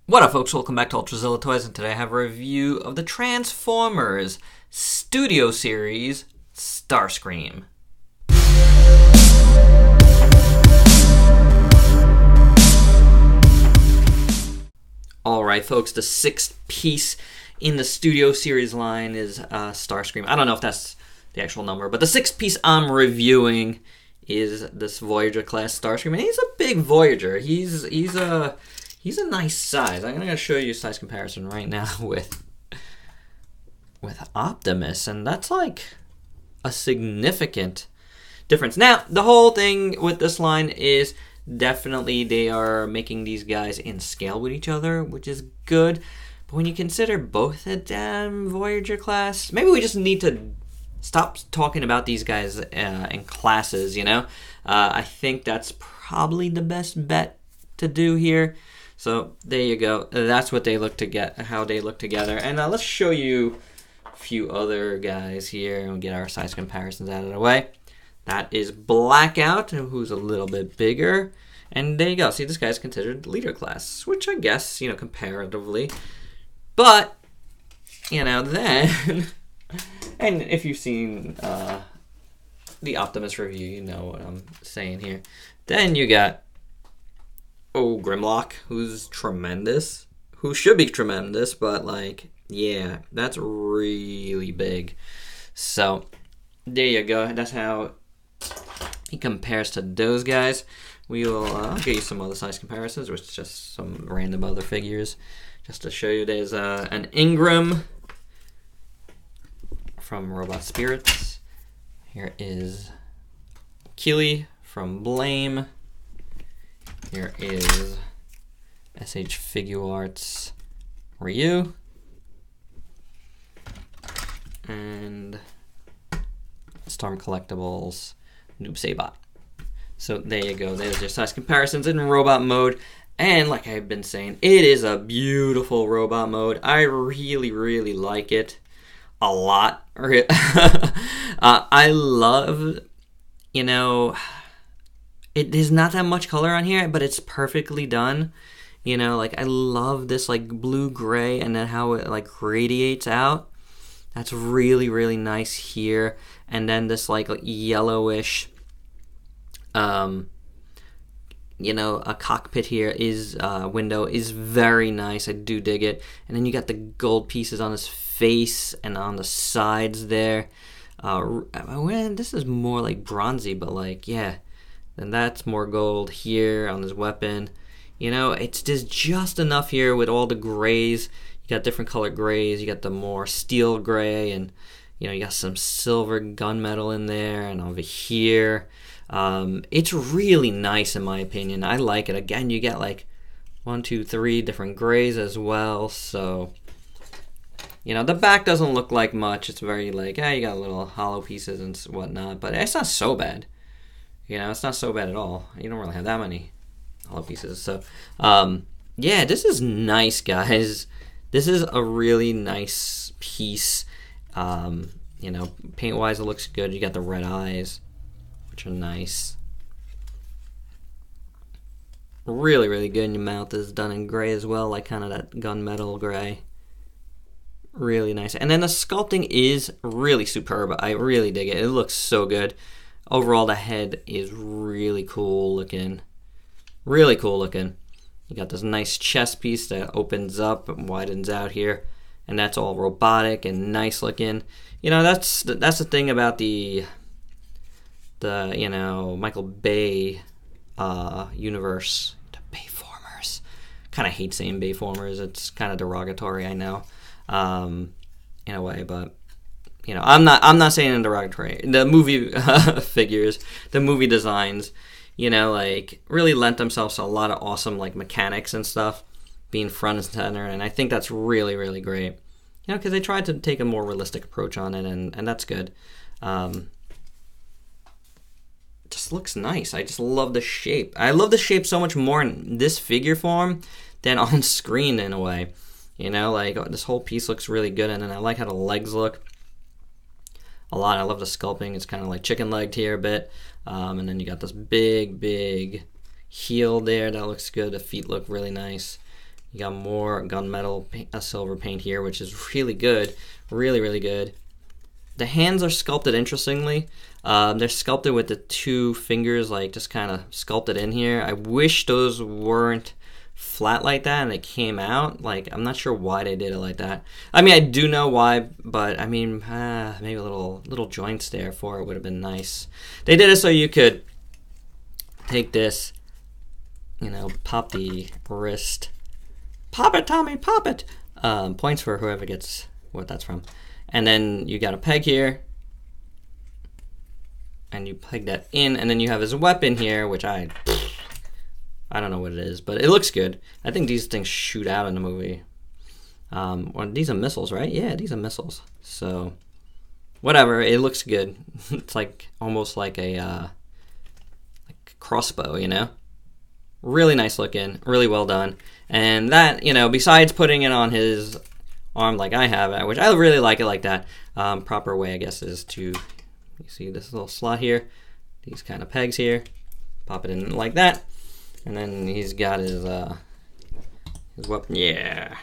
What up, folks? Welcome back to Ultrazilla Toys, and today I have a review of the Transformers Studio Series Starscream. Alright, folks, the sixth piece in the Studio Series line is Starscream. I don't know if that's the actual number, but the sixth piece I'm reviewing is this Voyager class Starscream, and he's a big Voyager. He's a nice size. I'm going to show you a size comparison right now with Optimus, and that's like a significant difference. Now, the whole thing with this line is definitely they are making these guys in scale with each other, which is good. But when you consider both a damn Voyager class, maybe we just need to stop talking about these guys in classes, you know? I think that's probably the best bet to do here. So there you go. That's what they look to get, how they look together. And let's show you a few other guys here and we'll get our size comparisons out of the way. That is Blackout, who's a little bit bigger. And there you go. See, this guy's considered leader class, which I guess, you know, comparatively. But, you know, then, and if you've seen the Optimus review, you know what I'm saying here. Then you got Grimlock, who's tremendous, who should be tremendous, but like, yeah, that's really big. So there you go. That's how he compares to those guys. We will I'll give you some other size comparisons, which is just some random other figures, just to show you. There's an Ingram from Robot Spirits. Here is Keely from Blame. Here is SH Figuarts Ryu and Storm Collectibles Noob Saibot. So there you go. There's your size comparisons in robot mode. And like I've been saying, it is a beautiful robot mode. I really like it a lot. I love, you know, there's not that much color on here, but it's perfectly done. You know, like I love this like blue-gray and then how it like radiates out. That's really nice here. And then this like yellowish, you know, a cockpit here is window is very nice. I do dig it. And then you got the gold pieces on his face and on the sides there. This is more like bronzy, but like, yeah. And that's more gold here on his weapon. You know, it's just enough here with all the grays. You got different colored grays. You got the more steel gray, and you know, you got some silver gunmetal in there, and over here. It's really nice in my opinion. I like it. Again, you get like 1, 2, 3 different grays as well. So, you know, the back doesn't look like much. It's very like, you got little hollow pieces and whatnot, but it's not so bad. You know, it's not so bad at all. You don't really have that many hollow pieces. So, yeah, this is nice, guys. This is a really nice piece. You know, paint-wise, it looks good. You got the red eyes, which are nice. Really good. And your mouth is done in gray as well, like kind of that gunmetal gray. Really nice. And then the sculpting is really superb. I really dig it. It looks so good. Overall, the head is really cool looking. Really cool looking. You got this nice chest piece that opens up and widens out here. And that's all robotic and nice looking. You know, that's the thing about the you know, Michael Bay universe. The Bayformers. Kind of hate saying Bayformers. It's kind of derogatory, I know. In a way, but you know, I'm not saying in derogatory. The movie figures, the movie designs, you know, like really lent themselves to a lot of awesome like mechanics and stuff, being front and center, and I think that's really great. You know, because they tried to take a more realistic approach on it, and that's good. Just looks nice. I just love the shape. I love the shape so much more in this figure form than on screen in a way. You know, like this whole piece looks really good, and then I like how the legs look a lot. I love the sculpting. It's kind of like chicken legged here a bit. And then you got this big heel there that looks good. The feet look really nice. You got more gunmetal silver paint here, which is really good. Really, really good. The hands are sculpted interestingly. They're sculpted with the 2 fingers, like just kind of sculpted in here. I wish those weren't flat like that and they came out. Like, I'm not sure why they did it like that. I mean, I do know why, but I mean, maybe a little joints there for it would have been nice. They did it so you could take this, you know, pop the wrist. Pop it, Tommy, pop it. Points for whoever gets what that's from. And then you got a peg here, and you peg that in, and then you have his weapon here, which I don't know what it is, but it looks good. I think these things shoot out in the movie. Or these are missiles, right? Yeah, these are missiles. So whatever, it looks good. It's like almost like a crossbow, you know? Really nice looking, really well done. And that, you know, besides putting it on his arm like I have it, which I really like it like that, proper way, I guess, is to, you see this little slot here, these kind of pegs here, pop it in like that, and then he's got his weapon. Yeah.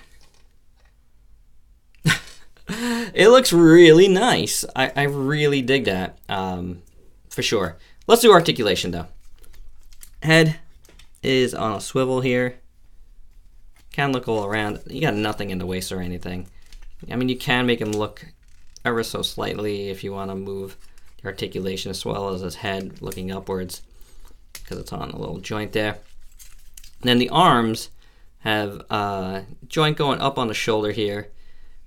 It looks really nice. I really dig that, for sure. Let's do articulation, though. Head is on a swivel here. Can look all around. You got nothing in the waist or anything. I mean, you can make him look ever so slightly if you want to move the articulation as well as his head looking upwards, because it's on a little joint there. And then the arms have a joint going up on the shoulder here,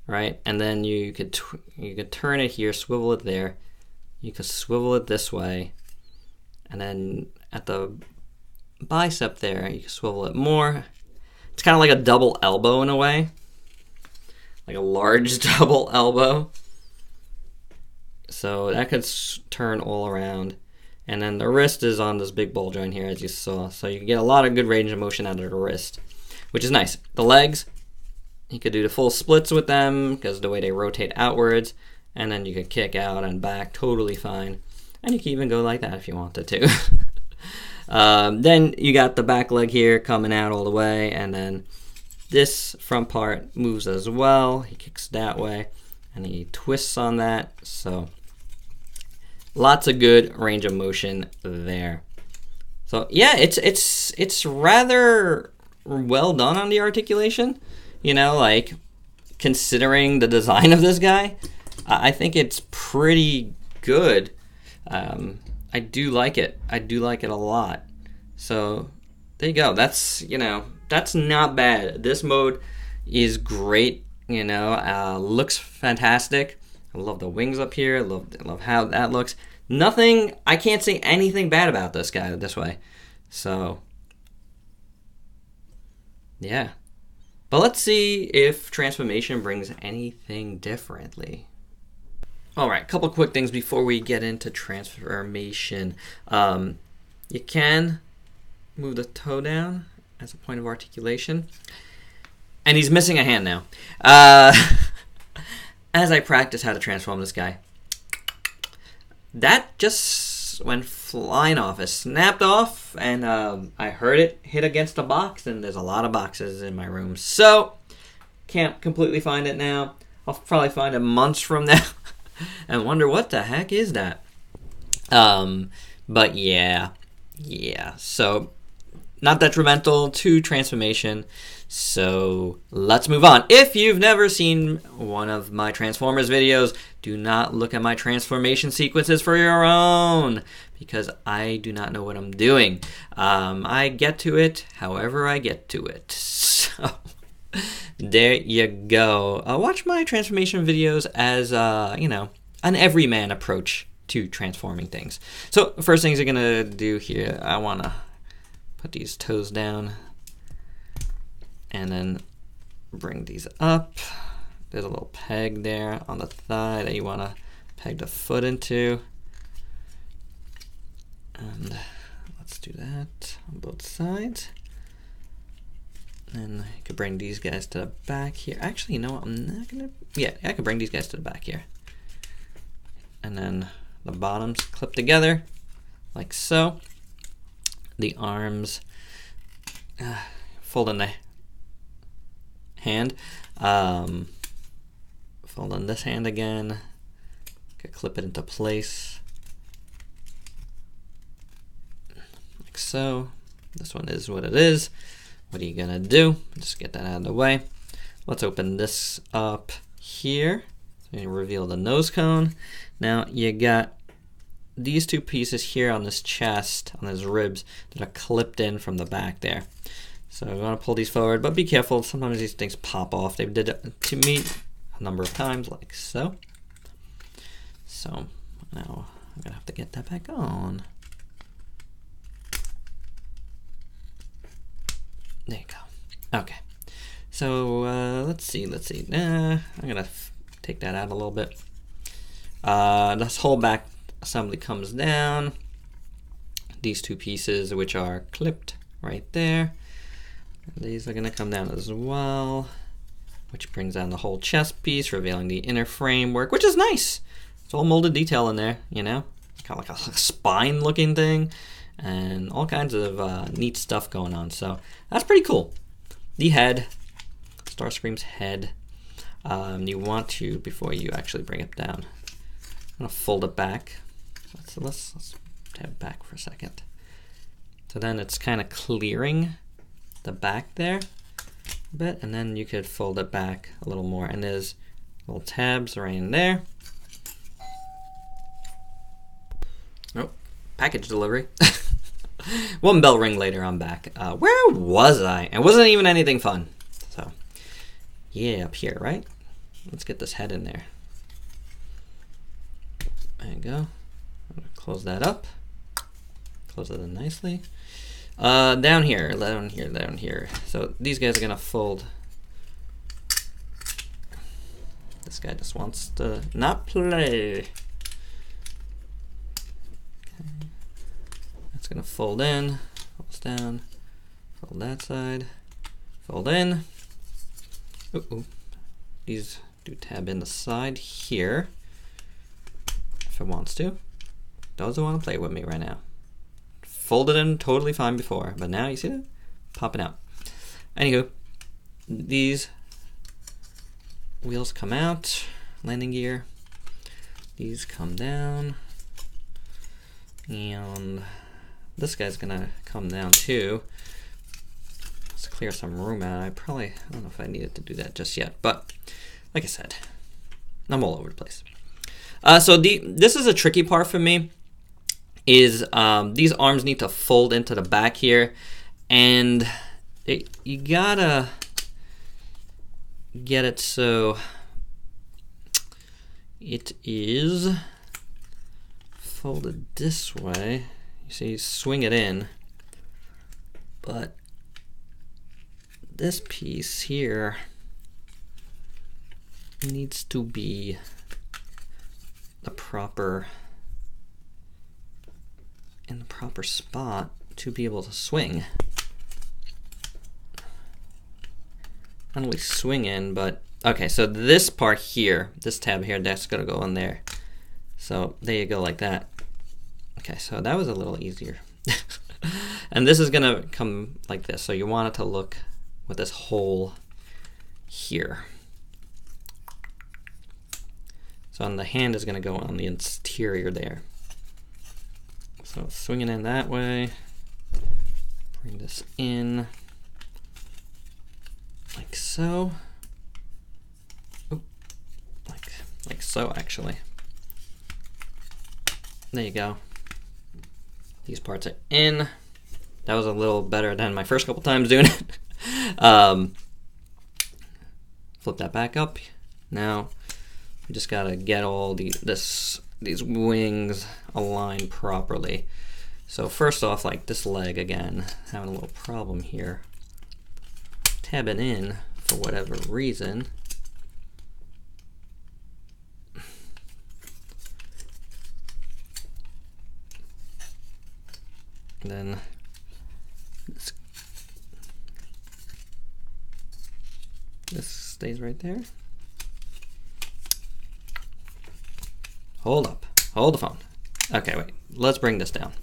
right? And then you could turn it here, swivel it there. You could swivel it this way, and then at the bicep there, you can swivel it more. It's kind of like a double elbow in a way, like a large double elbow. So that could turn all around. And then the wrist is on this big ball joint here, as you saw. So you can get a lot of good range of motion out of the wrist, which is nice. The legs, you could do the full splits with them because the way they rotate outwards. And then you could kick out and back totally fine. And you can even go like that if you wanted to. Then you got the back leg here coming out all the way, and then this front part moves as well. He kicks that way and he twists on that, so lots of good range of motion there. So yeah, it's rather well done on the articulation, you know, like considering the design of this guy. I think it's pretty good. I do like it. I do like it a lot. So there you go. That's, you know, that's not bad. This mode is great. You know, looks fantastic. I love the wings up here. I love how that looks. Nothing. I can't say anything bad about this guy this way. So yeah. But let's see if transformation brings anything differently. Alright, a couple quick things before we get into transformation. You can move the toe down as a point of articulation. And he's missing a hand now. As I practice how to transform this guy, that just went flying off. It snapped off, and I heard it hit against a box, and there's a lot of boxes in my room. So, can't completely find it now. I'll probably find it months from now. And wonder what the heck is that. But yeah. So not detrimental to transformation. So let's move on. If you've never seen one of my Transformers videos, do not look at my transformation sequences for your own, because I do not know what I'm doing. I get to it however I get to it. So there you go. Watch my transformation videos as, you know, an everyman approach to transforming things. So, first things you're going to do here, I want to put these toes down and then bring these up. There's a little peg there on the thigh that you want to peg the foot into. And let's do that on both sides. And I could bring these guys to the back here. Actually, you know what? I'm not gonna. Yeah, I could bring these guys to the back here. And then the bottoms clip together, like so. The arms fold in the hand. Fold on this hand again. Could clip it into place. Like so. This one is what it is. What are you gonna do? Just get that out of the way. Let's open this up here. So you reveal the nose cone. Now you got these two pieces here on this chest, on his ribs, that are clipped in from the back there. So we want to pull these forward, but be careful. Sometimes these things pop off. They did it to me a number of times, like so. So now I'm gonna have to get that back on. There you go. Okay. So let's see. I'm gonna take that out a little bit. This whole back assembly comes down. These two pieces, which are clipped right there, these are gonna come down as well, which brings down the whole chest piece, revealing the inner framework, which is nice. It's all molded detail in there, you know, kind of like a spine-looking thing, and all kinds of neat stuff going on. So that's pretty cool. The head, Starscream's head. You want to, before you actually bring it down, I'm gonna fold it back. Let's tab it back for a second. So then it's kind of clearing the back there a bit, and then you could fold it back a little more. And there's little tabs right in there. Oh, package delivery. One bell ring later, I'm back. Where was I? It wasn't even anything fun. So, yeah, up here, right? Let's get this head in there. There you go. I'm gonna close that up. Close it in nicely. Down here. So these guys are gonna fold. This guy just wants to not play. Okay. That's gonna fold in, folds down, fold that side, fold in. Ooh. These do tab in the side here if it wants to. Doesn't want to play with me right now. Folded in totally fine before, but now you see it popping out. Anywho, these wheels come out, landing gear. These come down, and this guy's gonna come down too. Let's clear some room out. I don't know if I needed to do that just yet, but like I said, I'm all over the place. So this is a tricky part for me. Is these arms need to fold into the back here, and you gotta get it so it is folded this way. You see, swing it in, but this piece here needs to be the proper in the proper spot to be able to swing. Not only swing in, but okay, so this part here, this tab here, that's gonna go in there. So there you go, like that. Okay, so that was a little easier. And this is gonna come like this, so you want it to look with this hole here. So on the hand is gonna go on the interior there. So swinging in that way, bring this in like so. Oop, like so actually. There you go. These parts are in. That was a little better than my first couple times doing it. Flip that back up. Now we just gotta get all these wings aligned properly. So first off, like this leg again, having a little problem here. Tabbing in for whatever reason. And then this stays right there. Hold up. Hold the phone. Okay, wait. Let's bring this down.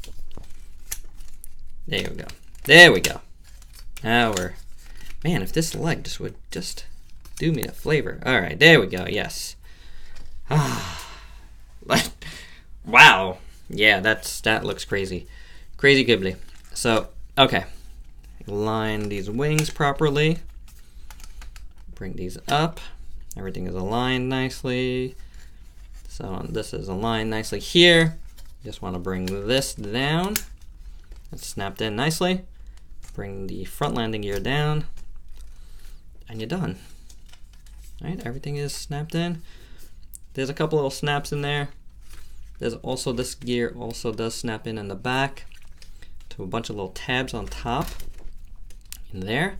There we go. There we go. Now we're... Man, if this leg just would just Do me a flavor. All right, there we go. Yes. Wow. Yeah, that looks crazy. Crazy Ghibli. So, okay. Line these wings properly. Bring these up. Everything is aligned nicely. So this is aligned nicely here. Just want to bring this down. It's snapped in nicely. Bring the front landing gear down. And you're done. All right, everything is snapped in. There's a couple little snaps in there. There's also, this gear also does snap in the back to a bunch of little tabs on top in there.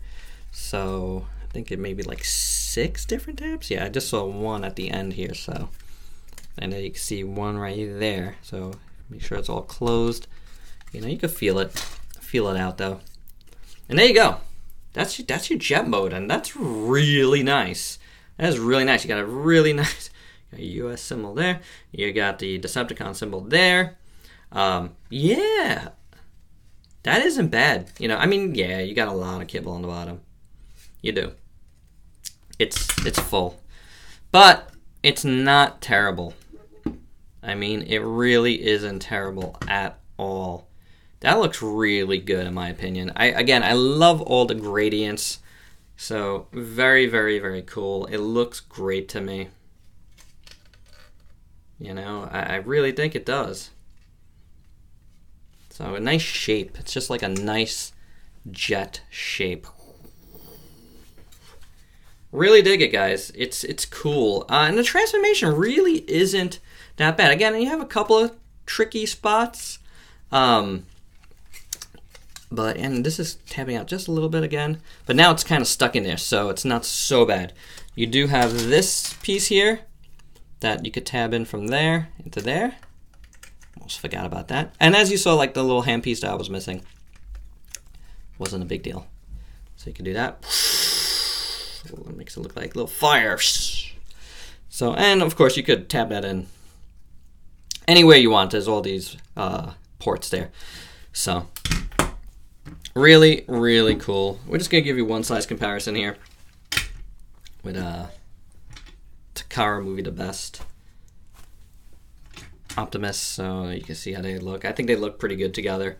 So I think it may be like 6 different tabs. Yeah, I just saw one at the end here. So, and then you can see one right there. So make sure it's all closed. You know, you can feel it out though. And there you go. That's your jet mode, and that's really nice. That is really nice. You got a really nice US symbol there. You got the Decepticon symbol there. Yeah, that isn't bad. You know, I mean, yeah, you got a lot of kibble on the bottom. You do. It's full, but it's not terrible. I mean, it really isn't terrible at all. That looks really good in my opinion. I love all the gradients. So very, very, very cool. It looks great to me. You know, I really think it does. So a nice shape. It's just like a nice jet shape. Really dig it, guys. It's cool. And the transformation really isn't that bad. Again, you have a couple of tricky spots. And this is tabbing out just a little bit again. But now it's kind of stuck in there, so it's not so bad. You do have this piece here that you could tab in from there into there. Almost forgot about that. And as you saw, like the little hand piece that I was missing wasn't a big deal. So you can do that. It makes it look like a little fire. So, and of course you could tab that in anywhere you want. There's all these ports there. So really, really cool. We're just gonna give you one size comparison here with Takara Movie the Best, Optimus, so you can see how they look. I think they look pretty good together.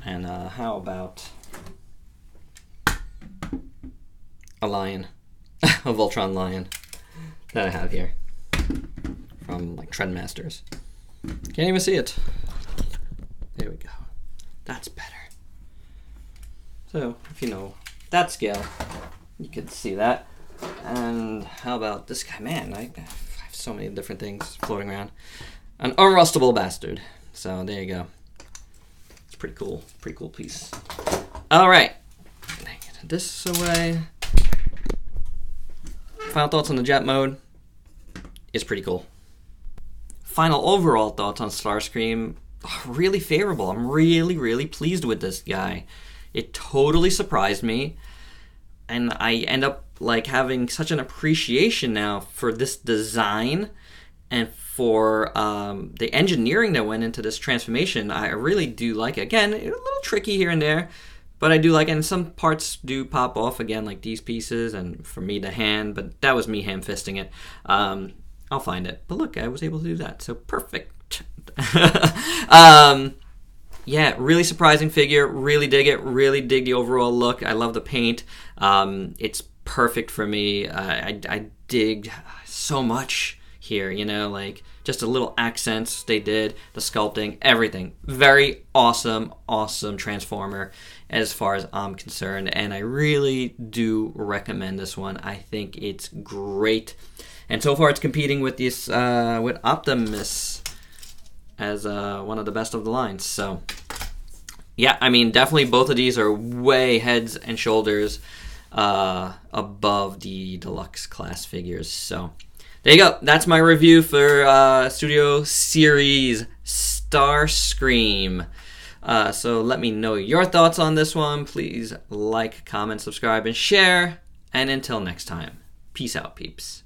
And how about a lion, a Voltron lion that I have here from like Trendmasters. Can't even see it. There we go. That's better. So if you know that scale, you can see that. And how about this guy? Man, I have so many different things floating around. An unrustable bastard. So there you go. It's pretty cool. Pretty cool piece. All right. Get this away. Final thoughts on the jet mode. It's pretty cool. Final overall thoughts on Starscream. Really favorable. I'm really, really pleased with this guy. It totally surprised me. And I end up like having such an appreciation now for this design and for the engineering that went into this transformation. I really do like it. Again, a little tricky here and there, but I do like it. And some parts do pop off again, like these pieces, and for me the hand, but that was me ham-fisting it. I'll find it. But look, I was able to do that, so perfect. Yeah, really surprising figure. Really dig it. Really dig the overall look. I love the paint. It's perfect for me. I dig so much here, you know, like just the little accents they did, the sculpting, everything. Very awesome, awesome Transformer as far as I'm concerned. And I really do recommend this one. I think it's great. And so far it's competing with this, with Optimus as one of the best of the lines. So yeah, I mean, definitely both of these are way heads and shoulders above the deluxe class figures. So there you go. That's my review for Studio Series Starscream. So let me know your thoughts on this one. Please like, comment, subscribe, and share. And until next time, peace out, peeps.